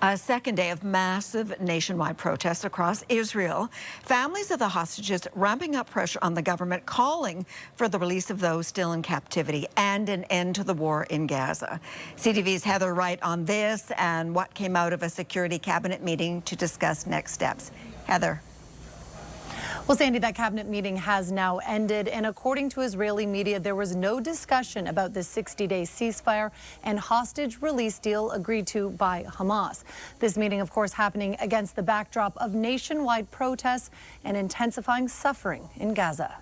A second day of massive nationwide protests across Israel. Families of the hostages ramping up pressure on the government, calling for the release of those still in captivity and an end to the war in Gaza. CTV's Heather Wright on this and what came out of a security cabinet meeting to discuss next steps. Heather. Well, Sandy, that cabinet meeting has now ended, and according to Israeli media, there was no discussion about the 60-day ceasefire and hostage release deal agreed to by Hamas. This meeting, of course, happening against the backdrop of nationwide protests and intensifying suffering in Gaza.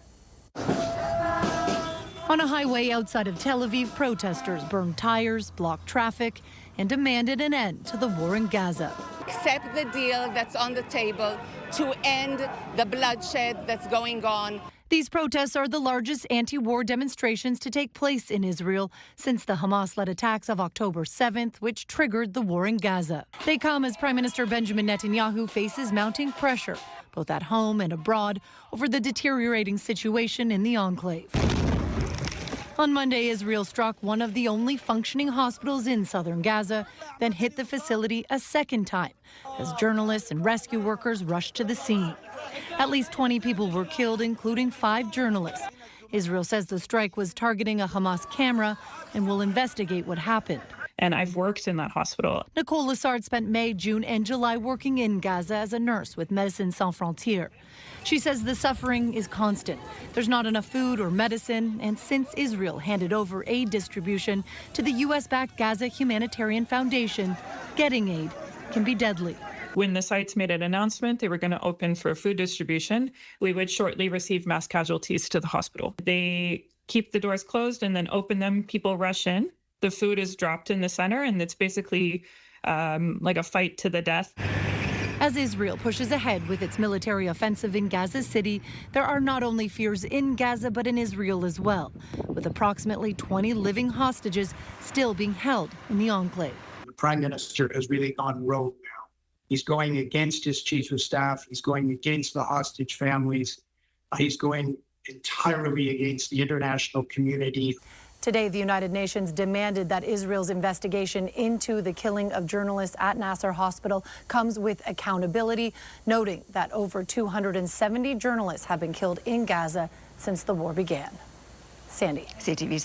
On a highway outside of Tel Aviv, protesters burned tires, blocked traffic, and demanded an end to the war in Gaza. Accept the deal that's on the table to end the bloodshed that's going on. These protests are the largest anti-war demonstrations to take place in Israel since the Hamas-led attacks of October 7th, which triggered the war in Gaza. They come as Prime Minister Benjamin Netanyahu faces mounting pressure, both at home and abroad, over the deteriorating situation in the enclave. On Monday, Israel struck one of the only functioning hospitals in southern Gaza, then hit the facility a second time as journalists and rescue workers rushed to the scene. At least 20 people were killed, including 5 journalists. Israel says the strike was targeting a Hamas camera and will investigate what happened. And I've worked in that hospital. Nicole Lassard spent May, June, and July working in Gaza as a nurse with Médecins Sans Frontières. She says the suffering is constant. There's not enough food or medicine, and since Israel handed over aid distribution to the U.S.-backed Gaza Humanitarian Foundation, getting aid can be deadly. When the sites made an announcement they were going to open for food distribution, we would shortly receive mass casualties to the hospital. They keep the doors closed and then open them. People rush in. The food is dropped in the center, and it's basically like a fight to the death. As Israel pushes ahead with its military offensive in Gaza City, there are not only fears in Gaza, but in Israel as well, with approximately 20 living hostages still being held in the enclave. The Prime Minister has really gone rogue now. He's going against his chief of staff. He's going against the hostage families. He's going entirely against the international community. Today, the United Nations demanded that Israel's investigation into the killing of journalists at Nasser Hospital comes with accountability, noting that over 270 journalists have been killed in Gaza since the war began. Sandy. CTV's